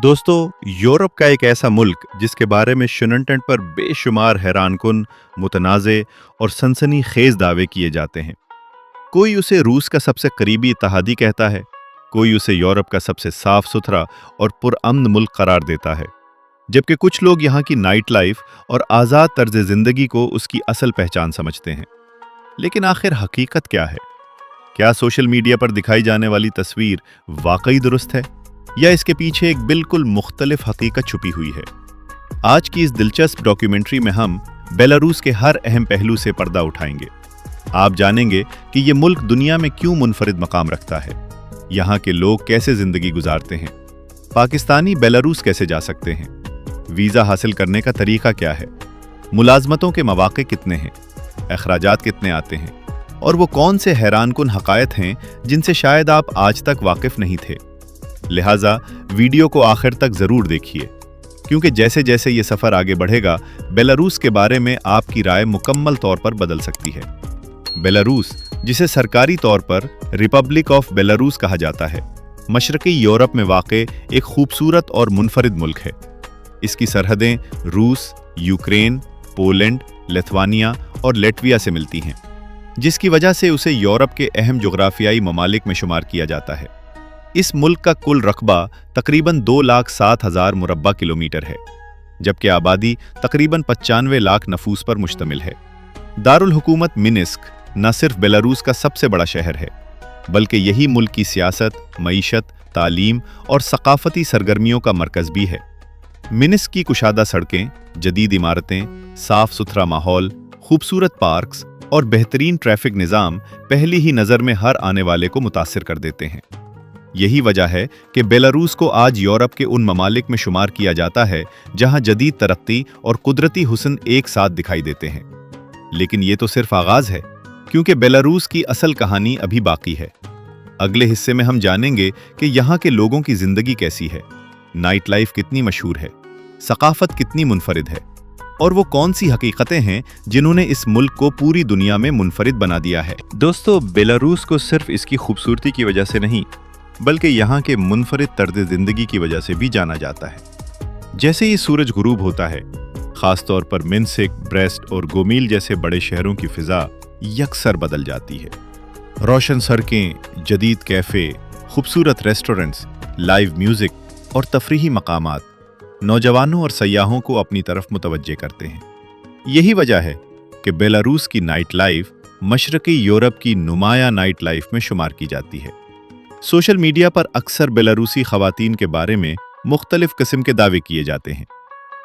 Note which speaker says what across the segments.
Speaker 1: दोस्तों, यूरोप का एक ऐसा मुल्क जिसके बारे में शुननटेंट पर बेशुमार हैरानकुन, मुतनाज़े और सनसनीखेज दावे किए जाते हैं। कोई उसे रूस का सबसे करीबी इत्तेहादी कहता है, कोई उसे यूरोप का सबसे साफ सुथरा और पुरअमन मुल्क करार देता है, जबकि कुछ लोग यहाँ की नाइट लाइफ और आज़ाद तर्ज ज़िंदगी को उसकी असल पहचान समझते हैं। लेकिन आखिर हकीकत क्या है? क्या सोशल मीडिया पर दिखाई जाने वाली तस्वीर वाकई दुरुस्त है, या इसके पीछे एक बिल्कुल मुख्तलिफ हकीकत छुपी हुई है? आज की इस दिलचस्प डॉक्यूमेंट्री में हम बेलारूस के हर अहम पहलू से पर्दा उठाएंगे। आप जानेंगे कि ये मुल्क दुनिया में क्यों मुनफरिद मकाम रखता है, यहाँ के लोग कैसे जिंदगी गुजारते हैं, पाकिस्तानी बेलारूस कैसे जा सकते हैं, वीज़ा हासिल करने का तरीका क्या है, मुलाजमतों के मौके कितने हैं, अखराजात कितने आते हैं, और वो कौन से हैरानकुन हकायत हैं जिनसे शायद आप आज तक वाकिफ नहीं थे। लिहाजा वीडियो को आखिर तक जरूर देखिए, क्योंकि जैसे जैसे ये सफर आगे बढ़ेगा, बेलारूस के बारे में आपकी राय मुकम्मल तौर पर बदल सकती है। बेलारूस, जिसे सरकारी तौर पर रिपब्लिक ऑफ बेलारूस कहा जाता है, मशरकी यूरोप में वाक़े एक खूबसूरत और मुनफरिद मुल्क है। इसकी सरहदें रूस, यूक्रेन, पोलैंड, लिथुआनिया और लेटविया से मिलती हैं, जिसकी वजह से उसे यूरोप के अहम जोग्राफियाई ममालिक में शुमार किया जाता है। इस मुल्क का कुल रकबा तकरीबन 2,07,000 मुरब्बा किलोमीटर है, जबकि आबादी तकरीबन 95 लाख नफूस पर मुश्तमिल है। दारुल हुकूमत मिन्स्क न सिर्फ बेलारूस का सबसे बड़ा शहर है, बल्कि यही मुल्क की सियासत, मईशत, तालीम और सकाफती सरगर्मियों का मरकज़ भी है। मिन्स्क की कुशादा सड़कें, जदीद इमारतें, साफ सुथरा माहौल, खूबसूरत पार्क्स और बेहतरीन ट्रैफिक निज़ाम पहली ही नज़र में हर आने वाले को मुतासिर कर देते हैं। यही वजह है कि बेलारूस को आज यूरोप के उन ममालिक में शुमार किया जाता है जहां जदीद तरक्की और कुदरती हुस्न एक साथ दिखाई देते हैं। लेकिन ये तो सिर्फ आगाज है, क्योंकि बेलारूस की असल कहानी अभी बाकी है। अगले हिस्से में हम जानेंगे कि यहाँ के लोगों की जिंदगी कैसी है, नाइट लाइफ कितनी मशहूर है, सकाफत कितनी मुनफरिद है, और वो कौन सी हकीकतें हैं जिन्होंने इस मुल्क को पूरी दुनिया में मुनफरिद बना दिया है। दोस्तों, बेलारूस को सिर्फ इसकी खूबसूरती की वजह से नहीं, बल्कि यहाँ के मुनफरिद तर्ज जिंदगी की वजह से भी जाना जाता है। जैसे ही सूरज गुरूब होता है, खासतौर पर मिन्स्क, ब्रेस्ट और गोमील जैसे बड़े शहरों की फिजा यकसर बदल जाती है। रोशन सड़कें, जदीद कैफ़े, खूबसूरत रेस्टोरेंट्स, लाइव म्यूजिक और तफरीही मकामात नौजवानों और सयाहों को अपनी तरफ मुतवज्जे करते हैं। यही वजह है कि बेलारूस की नाइट लाइफ मशरकी यूरोप की नुमाया नाइट लाइफ में शुमार की जाती है। सोशल मीडिया पर अक्सर बेलारूसी खवातीन के बारे में मुख्तलिफ किस्म के दावे किए जाते हैं,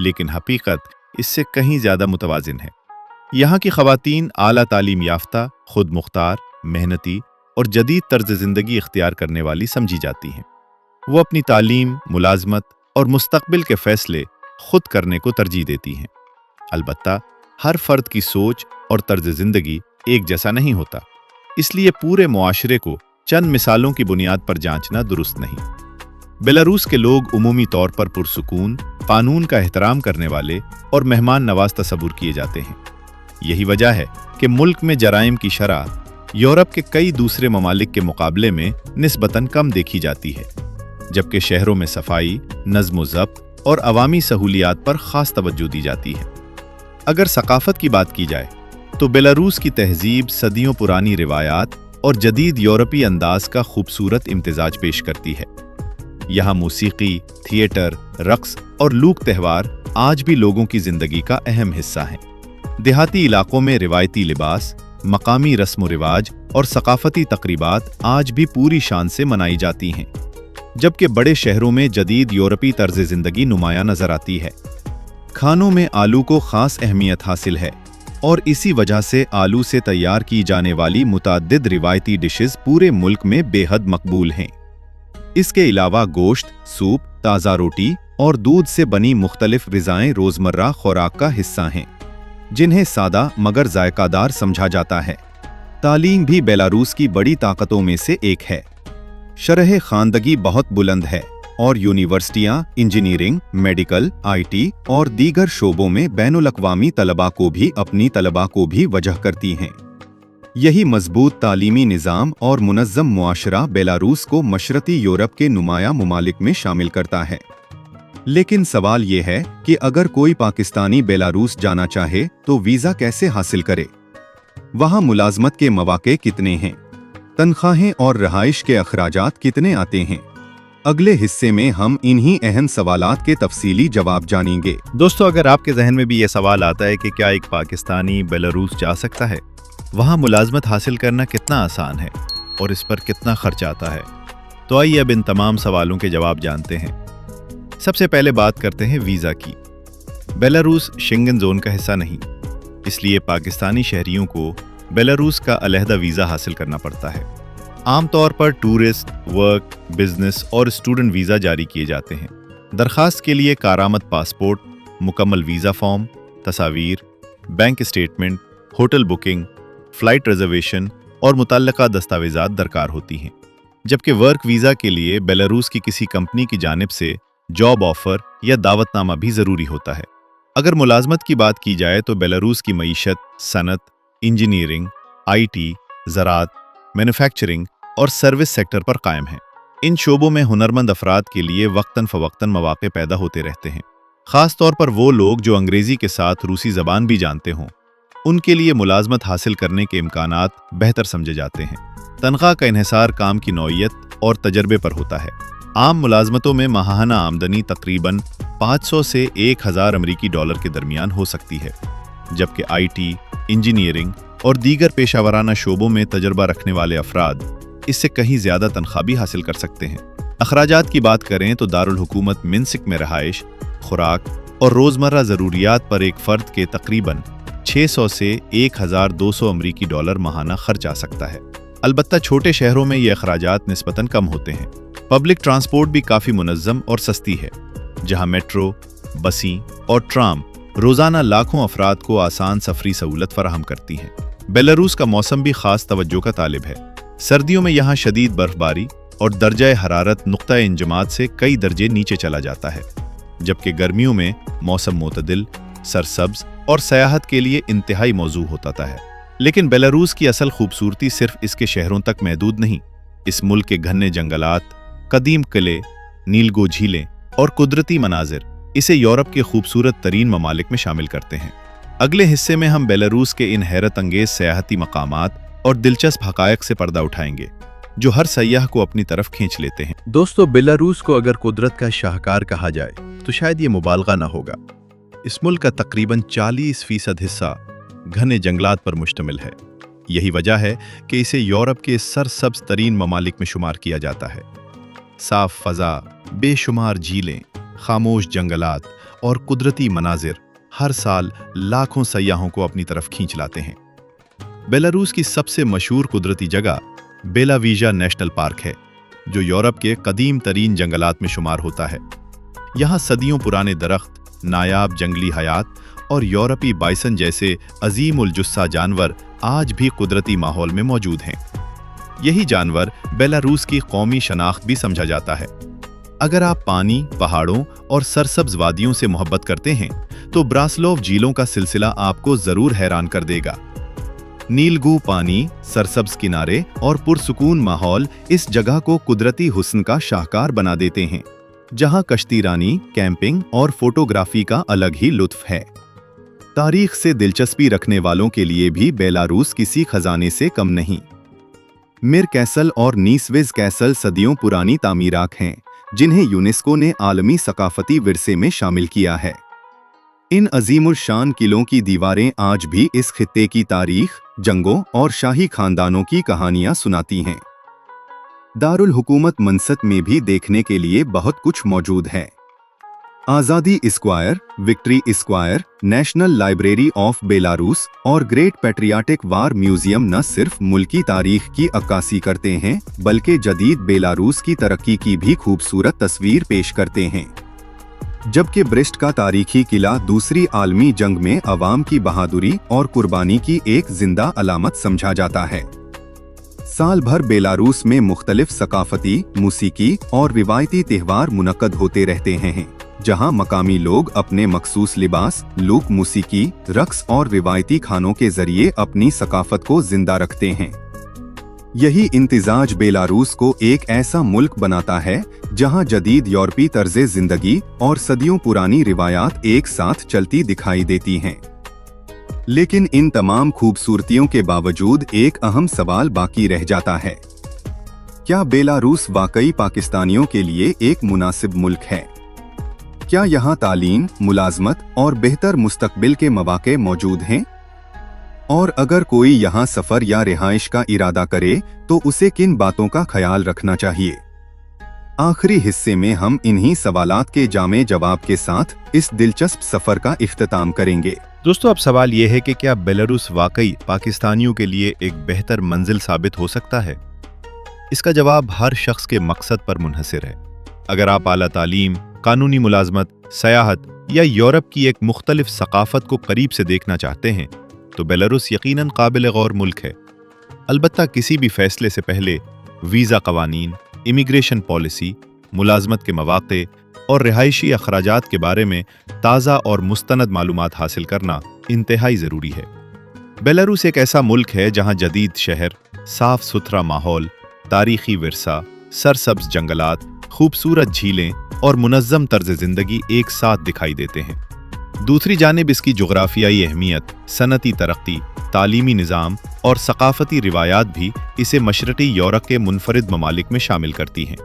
Speaker 1: लेकिन हकीकत इससे कहीं ज़्यादा मुतवाज़िन है। यहाँ की खवातीन आला तालीम याफ्ता, खुद मुख्तार, मेहनती और जदीद तर्ज ज़िंदगी इख्तियार करने वाली समझी जाती हैं। वो अपनी तालीम, मुलाजमत और मुस्तकबिल के फ़ैसले खुद करने को तरजीह देती हैं। अलबत्ता हर फ़र्द की सोच और तर्ज ज़िंदगी एक जैसा नहीं होता, इसलिए पूरे मुआशरे को चंद मिसालों की बुनियाद पर जांचना दुरुस्त नहीं। बेलारूस के लोग उमूमी तौर पर पुरसुकून, कानून का एहतराम करने वाले और मेहमान नवाज तस्वुर किए जाते हैं। यही वजह है कि मुल्क में जराइम की शरह यूरोप के कई दूसरे ममालिक के मुकाबले में निस्बतन कम देखी जाती है, जबकि शहरों में सफाई, नज़्म व ज़ब्त और अवामी सहूलियात पर खास तवज्जो दी जाती है। अगर सकाफत की बात की जाए तो बेलारूस की तहजीब सदियों पुरानी रिवायात और जदीद यूरोपी अंदाज का खूबसूरत इम्तिजाज पेश करती है। यहाँ मौसीकी, थिएटर, रक्स और लूक त्यौहार आज भी लोगों की जिंदगी का अहम हिस्सा हैं। देहाती इलाकों में रिवायती लिबास, मकामी रस्म रिवाज और सकाफती तकरीबात आज भी पूरी शान से मनाई जाती हैं, जबकि बड़े शहरों में जदीद यूरोपी तर्ज जिंदगी नुमाया नजर आती है। खानों में आलू को खास अहमियत हासिल है और इसी वजह से आलू से तैयार की जाने वाली मुताद्दिद रिवायती डिशेस पूरे मुल्क में बेहद मकबूल हैं। इसके अलावा गोश्त, सूप, ताज़ा रोटी और दूध से बनी मुख्तलिफ ग़िज़ाएं रोज़मर्रा खुराक का हिस्सा हैं, जिन्हें सादा मगर जायकादार समझा जाता है। तालीम भी बेलारूस की बड़ी ताकतों में से एक है। शरह ख़ानदगी बहुत बुलंद है और यूनिवर्सिटियां इंजीनियरिंग, मेडिकल, आईटी और दीगर शोबों में बैनुल-अक़वामी तलबा को भी वजह करती हैं। यही मजबूत तालीमी निज़ाम और मुनज़्ज़म मुआशरा बेलारूस को मशरक़ी यूरोप के नुमाया ममालिक में शामिल करता है।
Speaker 2: लेकिन सवाल ये है कि अगर कोई पाकिस्तानी बेलारूस जाना चाहे तो वीज़ा कैसे हासिल करे? वहाँ मुलाजमत के मौके कितने हैं? तनख्वाहें और रहाइश के अखराजात कितने आते हैं? अगले हिस्से में हम इन्हीं अहम सवालात के तफसीली जवाब जानेंगे।
Speaker 1: दोस्तों, अगर आपके जहन में भी ये सवाल आता है कि क्या एक पाकिस्तानी बेलारूस जा सकता है, वहाँ मुलाजमत हासिल करना कितना आसान है और इस पर कितना खर्च आता है, तो आइए अब इन तमाम सवालों के जवाब जानते हैं। सबसे पहले बात करते हैं वीज़ा की। बेलारूस शेंगन जोन का हिस्सा नहीं, इसलिए पाकिस्तानी शहरियों को बेलारूस का अलहदा वीज़ा हासिल करना पड़ता है। आमतौर पर टूरिस्ट, वर्क, बिजनेस और स्टूडेंट वीज़ा जारी किए जाते हैं। दरख्वास्त के लिए कारामद पासपोर्ट, मुकम्मल वीज़ा फॉर्म, तस्वीर, bank statement, hotel booking, flight reservation और मुतल्लका दस्तावेज़ात दरकार होती हैं। जबकि वर्क वीज़ा के लिए बेलारूस की किसी कंपनी की जानिब से जॉब ऑफर या दावतनामा भी ज़रूरी होता है। अगर मुलाजमत की बात की जाए तो बेलारूस की मईशत, सनत, इंजीनियरिंग, IT, ज़राअत, मैन्युफैक्चरिंग और सर्विस सेक्टर पर कायम है। इन शोबों में हुनरमंद अफराद के लिए वक्तन फ़वक्तन मौके पैदा होते रहते हैं। ख़ास तौर पर वो लोग जो अंग्रेज़ी के साथ रूसी ज़बान भी जानते हों, उनके लिए मुलाजमत हासिल करने के इम्कानात बेहतर समझे जाते हैं। तनख्वाह का इन्हिसार काम की नौइयत और तजर्बे पर होता है। आम मुलाजमतों में माहाना आमदनी तकरीबन 500 से 1000 अमरीकी डॉलर के दरमियान हो सकती है, जबकि IT, इंजीनियरिंग और दीगर पेशावराना शोबों में तजर्बा रखने वाले अफराद इससे कहीं ज़्यादा तनख्वाह भी हासिल कर सकते हैं। अखराजात की बात करें तो दारुल हुकूमत मिन्सिक में रहाइश, खुराक और रोज़मर्रा ज़रूरियात पर एक फ़र्द के तकरीबन 600 से 1200 अमरीकी डॉलर माहाना खर्च आ सकता है। अलबत्ता छोटे शहरों में ये अखराजात निस्बतन कम होते हैं। पब्लिक ट्रांसपोर्ट भी काफ़ी मुनज़्ज़म और सस्ती है, जहाँ मेट्रो, बसें और ट्राम रोज़ाना लाखों अफराद को आसान सफरी सहूलत फराहम करती हैं। बेलारूस का मौसम भी ख़ास तवज्जो का तालिब है। सर्दियों में यहाँ शदीद बर्फबारी और दर्जा हरारत नुक्ता इंजमात से कई दर्जे नीचे चला जाता है, जबकि गर्मियों में मौसम मोतदिल, सरसब्ज और सयाहत के लिए इंतहाई मौजू होता है। लेकिन बेलारूस की असल खूबसूरती सिर्फ इसके शहरों तक महदूद नहीं। इस मुल्क के घने जंगलात, कदीम किले, नीलगो झीलें और कुदरती मनाजिर इसे यूरोप के खूबसूरत तरीन ममालिक में शामिल करते हैं। अगले हिस्से में हम बेलारूस के इन हैरत अंगेज सयाहती मकामात और दिलचस्प हकायक से पर्दा उठाएंगे, जो हर सयाह को अपनी तरफ खींच लेते हैं।
Speaker 3: दोस्तों, बेलारूस को अगर कुदरत का शाहकार कहा जाए तो शायद ये मुबालगा ना होगा। इस मुल्क का तकरीबन 40% हिस्सा घने जंगलात पर मुश्तमिल है। यही वजह है कि इसे यूरोप के सरसब्ज तरीन ममालिक में शुमार किया जाता है। साफ फजा, बेशुमार झीलें, खामोश जंगलात और कुदरती मनाजिर हर साल लाखों सयाहों को अपनी तरफ खींच लाते हैं। बेलारूस की सबसे मशहूर कुदरती जगह बेलावीजा नेशनल पार्क है, जो यूरोप के कदीम तरीन जंगलात में शुमार होता है। यहाँ सदियों पुराने दरख्त, नायाब जंगली हयात और यूरोपी बाइसन जैसे अजीम उल जुस्सा जानवर आज भी कुदरती माहौल में मौजूद हैं। यही जानवर बेलारूस की कौमी शनाख्त भी समझा जाता है। अगर आप पानी, पहाड़ों और सरसब्ज वादियों से मोहब्बत करते हैं तो ब्रासलोव झीलों का सिलसिला आपको जरूर हैरान कर देगा। नीलगू पानी, सरसब्ज किनारे और पुरसुकून माहौल इस जगह को कुदरती हुस्न का शाहकार बना देते हैं, जहां कश्तीरानी, कैंपिंग और फोटोग्राफी का अलग ही लुत्फ है। तारीख से दिलचस्पी रखने वालों के लिए भी बेलारूस किसी खजाने से कम नहीं। मिर कैसल और नीसविज कैसल सदियों पुरानी तामीरात हैं, जिन्हें यूनेस्को ने आलमी सकाफती विरसे में शामिल किया है। इन अजीमुल शान किलों की दीवारें आज भी इस खित्ते की तारीख, जंगों और शाही खानदानों की कहानियां सुनाती हैं। दारुल हुकूमत मनसत में भी देखने के लिए बहुत कुछ मौजूद है। आज़ादी square, victory square, national library of Belarus और ग्रेट पैट्रियाटिक वार म्यूजियम न सिर्फ मुल्की तारीख की अक्कासी करते हैं, बल्कि जदीद बेलारूस की तरक्की की भी खूबसूरत तस्वीर पेश करते हैं। जबकि ब्रेस्ट का तारीखी किला दूसरी आलमी जंग में अवाम की बहादुरी और कुर्बानी की एक जिंदा अलामत समझा जाता है। साल भर बेलारूस में मुख्तलिफ सकाफती, मूसीकी और रिवायती त्योहार मुनक्कद होते रहते हैं, जहां मकामी लोग अपने मखसूस लिबास, लोक मूसीकी, रक्स और रिवायती खानों के जरिए अपनी सकाफत को जिंदा रखते हैं।
Speaker 2: यही इम्तिजाज बेलारूस को एक ऐसा मुल्क बनाता है जहां जदीद यूरोपी तर्ज़े जिंदगी और सदियों पुरानी रिवायात एक साथ चलती दिखाई देती हैं। लेकिन इन तमाम खूबसूरतियों के बावजूद एक अहम सवाल बाकी रह जाता है, क्या बेलारूस वाकई पाकिस्तानियों के लिए एक मुनासिब मुल्क है? क्या यहाँ तालीम, मुलाजमत और बेहतर मुस्तकबिल के मौके मौजूद हैं? और अगर कोई यहाँ सफर या रिहाइश का इरादा करे तो उसे किन बातों का ख्याल रखना चाहिए? आखिरी हिस्से में हम इन्हीं सवालात के जामे जवाब के साथ इस दिलचस्प सफर का इख्तिताम करेंगे।
Speaker 1: दोस्तों, अब सवाल यह है कि क्या बेलारूस वाकई पाकिस्तानियों के लिए एक बेहतर मंजिल साबित हो सकता है? इसका जवाब हर शख्स के मकसद पर मुनहसिर है। अगर आप आला तालीम, कानूनी मुलाजमत, सयाहत या यूरोप की एक मुख्तलिफ सकाफत को करीब से देखना चाहते हैं तो बेलारूस यकीनन काबिल गौर मुल्क है। अलबत्ता किसी भी फैसले से पहले वीज़ा कवानीन, इमिग्रेशन पॉलिसी, मुलाजमत के मौके और रिहायशी अखराजात के बारे में ताज़ा और मुस्तनद मालूमात हासिल करना इंतहाई ज़रूरी है। बेलारूस एक ऐसा मुल्क है जहाँ जदीद शहर, साफ सुथरा माहौल, तारीखी विरसा, सरसब्ज जंगलात, खूबसूरत झीलें और मुनज़्ज़म तर्ज ज़िंदगी एक साथ दिखाई देते हैं। दूसरी जानिब इसकी जोग्राफियाई अहमियत, सनती तरक्की, तालीमी निज़ाम और सकाफती रिवायात भी इसे मशरक़ी यूरोप के मुनफरिद ममालिक में शामिल करती हैं।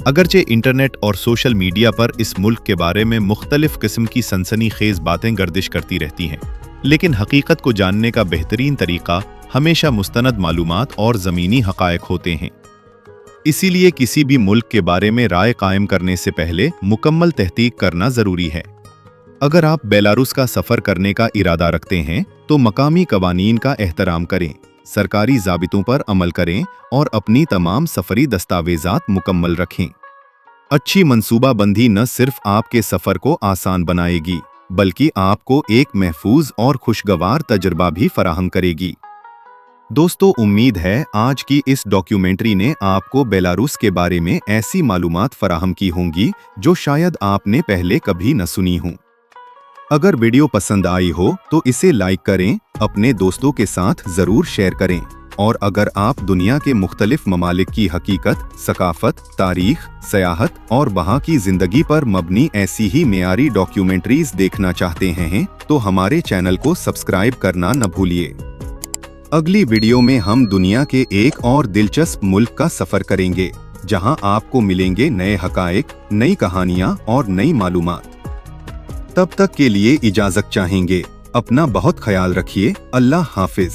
Speaker 1: अगरचे इंटरनेट और सोशल मीडिया पर इस मुल्क के बारे में मुख्तलिफ किस्म की सनसनीखेज़ बातें गर्दिश करती रहती हैं, लेकिन हकीकत को जानने का बेहतरीन तरीका हमेशा मुस्तनद मालूमात और ज़मीनी हक़ाइक़ होते हैं। इसीलिए किसी भी मुल्क के बारे में राय कायम करने से पहले मुकम्मल तहकीक करना ज़रूरी है। अगर आप बेलारूस का सफ़र करने का इरादा रखते हैं तो मकामी कवानीन का एहतराम करें, सरकारी ज़ाबितों पर अमल करें और अपनी तमाम सफ़री दस्तावेज़ात मुकम्मल रखें। अच्छी मंसूबाबंदी न सिर्फ आपके सफ़र को आसान बनाएगी बल्कि आपको एक महफूज और खुशगवार तजुर्बा भी फराहम करेगी। दोस्तों, उम्मीद है आज की इस डॉक्यूमेंट्री ने आपको बेलारूस के बारे में ऐसी मालूमात फराहम की होंगी जो शायद आपने पहले कभी न सुनी हों। अगर वीडियो पसंद आई हो तो इसे लाइक करें, अपने दोस्तों के साथ ज़रूर शेयर करें और अगर आप दुनिया के मुख्तलिफ ममालिक की हकीकत, सकाफत, तारीख, सयाहत और वहाँ की ज़िंदगी पर मबनी ऐसी ही मेयारी डॉक्यूमेंट्रीज देखना चाहते हैं तो हमारे चैनल को सब्सक्राइब करना न भूलिए। अगली वीडियो में हम दुनिया के एक और दिलचस्प मुल्क का सफ़र करेंगे जहाँ आपको मिलेंगे नए हक़ाइक़, नई कहानियाँ और नई मालूमात। तब तक के लिए इजाज़त चाहेंगे। अपना बहुत ख्याल रखिए। अल्लाह हाफिज।